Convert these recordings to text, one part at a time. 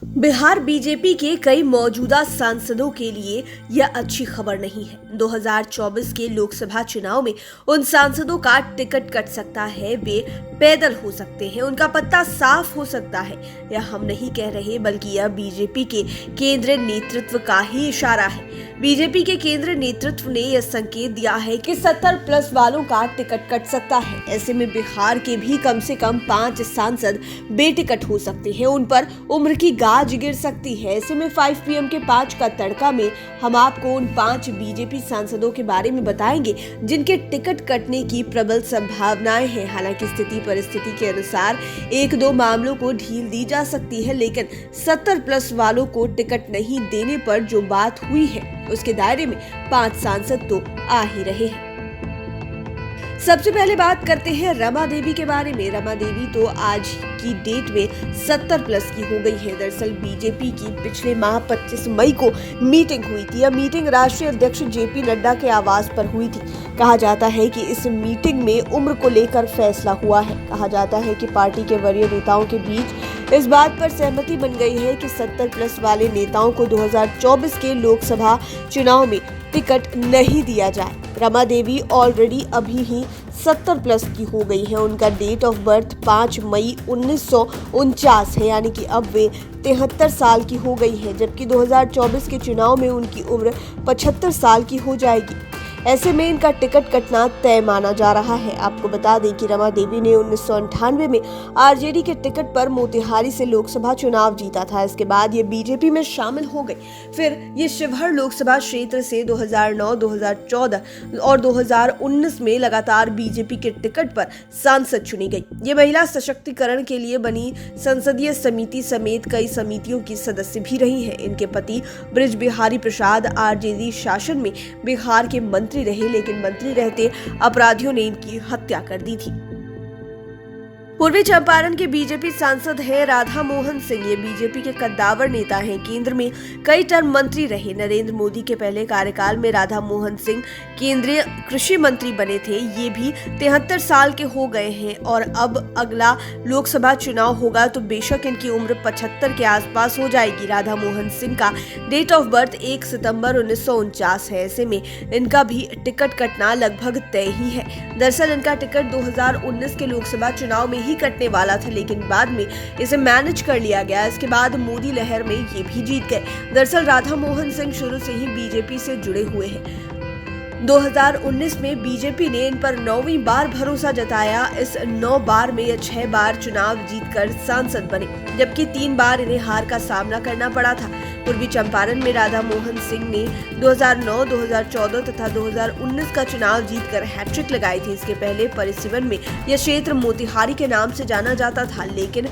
Bihar BJP के कई मौजूदा सांसदों के लिए यह अच्छी खबर नहीं है। 2024 के लोकसभा चुनाव में उन सांसदों का टिकट कट सकता है, वे पैदल हो सकते हैं, उनका पत्ता साफ हो सकता है। यह हम नहीं कह रहे, बल्कि यह बीजेपी के केंद्रीय नेतृत्व का ही इशारा है। बीजेपी के केंद्रीय नेतृत्व ने यह संकेत दिया है कि 70+ वालों का टिकट कट सकता है। ऐसे में बिहार के भी कम से कम 5 सांसद बेटिकट हो सकते हैं, उन पर उम्र की गाज गिर सकती है। ऐसे में 5 PM के 5 का तड़का में हम आपको उन 5 बीजेपी सांसदों के बारे में बताएंगे जिनके टिकट कटने की प्रबल संभावनाएं हैं। हालांकि स्थिति परिस्थिति के अनुसार 1-2 मामलों को ढील दी जा सकती है, लेकिन 70+ वालों को टिकट नहीं देने पर जो बात हुई है उसके दायरे में 5 सांसद तो आ ही रहे हैं। सबसे पहले बात करते हैं रमा देवी के बारे में। रमा देवी तो आज की डेट में 70+ की हो गई है। दरअसल बीजेपी की पिछले माह 25 मई को मीटिंग हुई थी। यह मीटिंग राष्ट्रीय अध्यक्ष JP नड्डा के आवास पर हुई थी। कहा जाता है कि इस मीटिंग में उम्र को लेकर फैसला हुआ है। कहा जाता है कि पार्टी के वरीय नेताओं के बीच इस बात पर सहमति बन गई है कि 70+ वाले नेताओं को 2024 के लोकसभा चुनाव में टिकट नहीं दिया जाए। रमा देवी ऑलरेडी अभी ही 70+ की हो गई है। उनका डेट ऑफ बर्थ 5 मई 1949 है, यानी कि अब वे 73 साल की हो गई है, जबकि 2024 के चुनाव में उनकी उम्र 75 साल की हो जाएगी। ऐसे में इनका टिकट कटना तय माना जा रहा है। आपको बता दें कि रमा देवी ने 1998 में RJD के टिकट पर मोतिहारी से लोकसभा चुनाव जीता था। इसके बाद ये बीजेपी में शामिल हो गई। फिर ये शिवहर लोकसभा क्षेत्र से 2009, 2014 और 2019 में लगातार बीजेपी के टिकट पर सांसद चुनी गई। ये महिला सशक्तिकरण के लिए बनी संसदीय समिति समेत कई समितियों की सदस्य भी रही है। इनके पति बृज बिहारी प्रसाद RJD शासन में बिहार के मंत्री रहे, लेकिन मंत्री रहते अपराधियों ने इनकी हत्या कर दी थी। पूर्वी चंपारण के बीजेपी सांसद हैं राधा मोहन सिंह। ये बीजेपी के कद्दावर नेता हैं। केंद्र में कई टर्म मंत्री रहे। नरेंद्र मोदी के पहले कार्यकाल में राधा मोहन सिंह केंद्रीय कृषि मंत्री बने थे। ये भी 73 साल के हो गए हैं और अब अगला लोकसभा चुनाव होगा तो बेशक इनकी उम्र 75 के आसपास हो जाएगी। राधा मोहन सिंह का डेट ऑफ बर्थ 1 सितंबर 1949 है। ऐसे में इनका भी टिकट कटना लगभग तय ही है। दरअसल इनका टिकट 2019 के लोकसभा चुनाव में ही कटने वाला था, लेकिन बाद में इसे मैनेज कर लिया गया। इसके बाद मोदी लहर में ये भी जीत गए। दरअसल राधा मोहन सिंह शुरू से ही बीजेपी से जुड़े हुए हैं। 2019 में बीजेपी ने इन पर 9वीं बार भरोसा जताया। इस 9 बार में ये 6 बार चुनाव जीतकर सांसद बने, जबकि 3 बार इन्हें हार का सामना करना पड़ा था। पूर्वी चंपारण में राधा मोहन सिंह ने 2009, 2014 तथा 2019 का चुनाव जीतकर हैट्रिक लगाई थी। इसके पहले परिसीमन में यह क्षेत्र मोतिहारी के नाम से जाना जाता था, लेकिन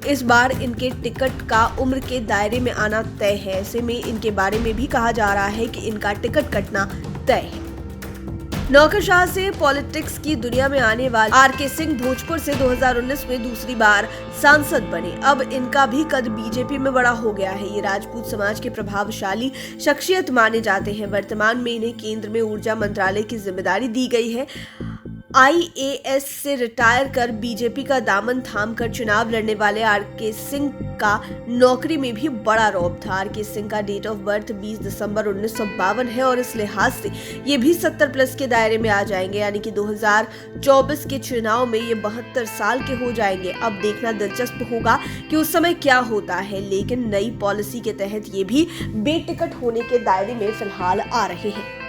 इस बार इनके टिकट का उम्र के दायरे में आना तय है। ऐसे में इनके बारे में भी कहा जा रहा है कि इनका टिकट कटना तय है। नौकरशाह से पॉलिटिक्स की दुनिया में आने वाले RK सिंह भोजपुर से 2019 में दूसरी बार सांसद बने। अब इनका भी कद बीजेपी में बड़ा हो गया है। ये राजपूत समाज के प्रभावशाली शख्सियत माने जाते हैं। वर्तमान में इन्हें केंद्र में ऊर्जा मंत्रालय की जिम्मेदारी दी गई है। IAS से रिटायर कर बीजेपी का दामन थाम कर चुनाव लड़ने वाले RK सिंह का नौकरी में भी बड़ा रौब था। RK सिंह का डेट ऑफ बर्थ 20 दिसंबर 1952 है और इस लिहाज से ये भी 70+ के दायरे में आ जाएंगे, यानी कि 2024 के चुनाव में ये 72 साल के हो जाएंगे। अब देखना दिलचस्प होगा कि उस समय क्या होता है, लेकिन नई पॉलिसी के तहत ये भी बेटिकट होने के दायरे में फिलहाल आ रहे हैं।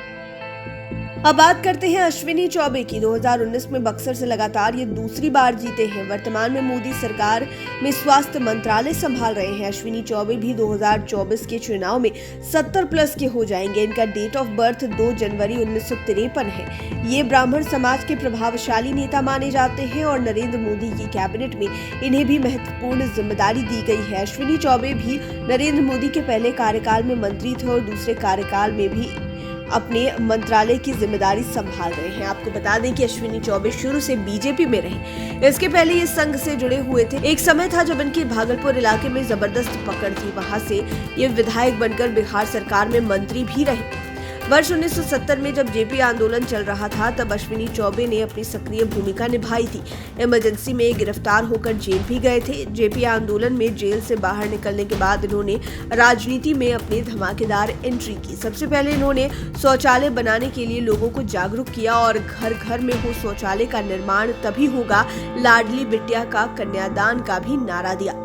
अब बात करते हैं अश्विनी चौबे की। 2019 में बक्सर से लगातार ये दूसरी बार जीते हैं। वर्तमान में मोदी सरकार में स्वास्थ्य मंत्रालय संभाल रहे हैं। अश्विनी चौबे भी 2024 के चुनाव में 70+ के हो जाएंगे। इनका डेट ऑफ बर्थ 2 जनवरी 1953 है। ये ब्राह्मण समाज के प्रभावशाली नेता माने जाते हैं और नरेंद्र मोदी की कैबिनेट में इन्हें भी महत्वपूर्ण जिम्मेदारी दी गई है। अश्विनी चौबे भी नरेंद्र मोदी के पहले कार्यकाल में मंत्री थे और दूसरे कार्यकाल में भी अपने मंत्रालय की जिम्मेदारी संभाल रहे हैं। आपको बता दें कि अश्विनी चौबे शुरू से बीजेपी में रहे। इसके पहले ये संघ से जुड़े हुए थे। एक समय था जब इनकी भागलपुर इलाके में जबरदस्त पकड़ थी। वहां से ये विधायक बनकर बिहार सरकार में मंत्री भी रहे। वर्ष 1970 में जब जेपी आंदोलन चल रहा था तब अश्विनी चौबे ने अपनी सक्रिय भूमिका निभाई थी। इमरजेंसी में गिरफ्तार होकर जेल भी गए थे। जेपी आंदोलन में जेल से बाहर निकलने के बाद इन्होंने राजनीति में अपनी धमाकेदार एंट्री की। सबसे पहले इन्होंने शौचालय बनाने के लिए लोगों को जागरूक किया और घर घर में हो शौचालय का निर्माण तभी होगा, लाडली बिटिया का कन्यादान का भी नारा दिया।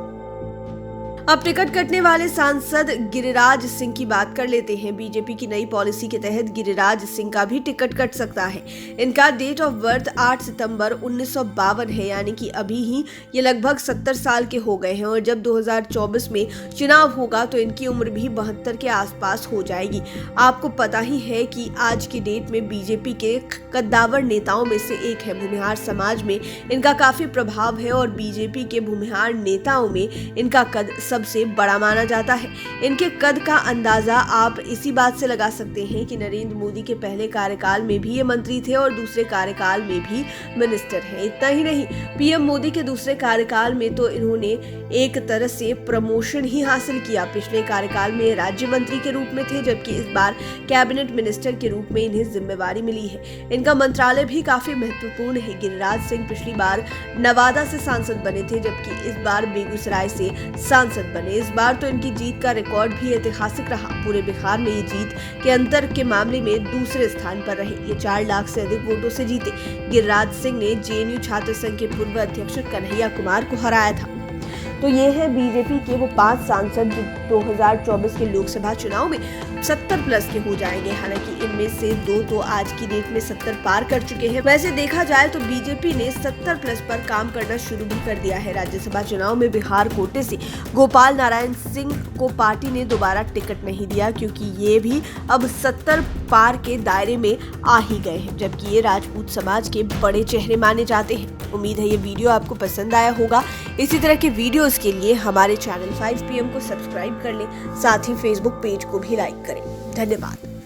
अब टिकट कटने वाले सांसद गिरिराज सिंह की बात कर लेते हैं। बीजेपी की नई पॉलिसी के तहत गिरिराज सिंह का भी टिकट कट सकता है। इनका डेट ऑफ बर्थ 8 सितंबर 1952 है, यानी कि अभी ही ये लगभग 70 साल के हो गए हैं और जब 2024 में चुनाव होगा तो इनकी उम्र भी 72 के आसपास हो जाएगी। आपको पता ही है कि आज की डेट में बीजेपी के कद्दावर नेताओं में से एक है। भूमिहार समाज में इनका काफी प्रभाव है और बीजेपी के भूमिहार नेताओं में इनका कद सबसे बड़ा माना जाता है। इनके कद का अंदाजा आप इसी बात से लगा सकते हैं कि नरेंद्र मोदी के पहले कार्यकाल में भी ये मंत्री थे और दूसरे कार्यकाल में भी मिनिस्टर हैं। इतना ही नहीं, पीएम मोदी के दूसरे कार्यकाल में तो इन्होंने एक तरह से प्रमोशन ही हासिल किया। पिछले कार्यकाल में राज्य मंत्री के रूप में थे, जबकि इस बार कैबिनेट मिनिस्टर के रूप में इन्हें जिम्मेवारी मिली है। इनका मंत्रालय भी काफी महत्वपूर्ण है। गिरिराज सिंह पिछली बार नवादा से सांसद बने थे, जबकि इस बार बेगूसराय से सांसद बने। इस बार तो इनकी जीत का रिकॉर्ड भी ऐतिहासिक रहा। पूरे बिहार में ये जीत के अंतर के मामले में दूसरे स्थान पर रहे। ये 4 लाख से अधिक वोटों से जीते। गिरिराज सिंह ने जेएनयू छात्र संघ के पूर्व अध्यक्ष कन्हैया कुमार को हराया था। तो ये है बीजेपी के वो 5 सांसद जो 2024 के लोकसभा चुनाव में 70 प्लस के हो जाएंगे। हालांकि इनमें से 2 तो आज की डेट में 70 पार कर चुके हैं। वैसे देखा जाए तो बीजेपी ने 70 प्लस पर काम करना शुरू भी कर दिया है। राज्यसभा चुनाव में बिहार कोटे से गोपाल नारायण सिंह को पार्टी ने दोबारा टिकट नहीं दिया, क्योंकि ये भी अब 70 पार के दायरे में आ ही गए हैं, जबकि ये राजपूत समाज के बड़े चेहरे माने जाते हैं। उम्मीद है ये वीडियो आपको पसंद आया होगा। इसी तरह के वीडियोस के लिए हमारे चैनल 5 PM को सब्सक्राइब कर लें, साथ ही फेसबुक पेज को भी लाइक करें। धन्यवाद।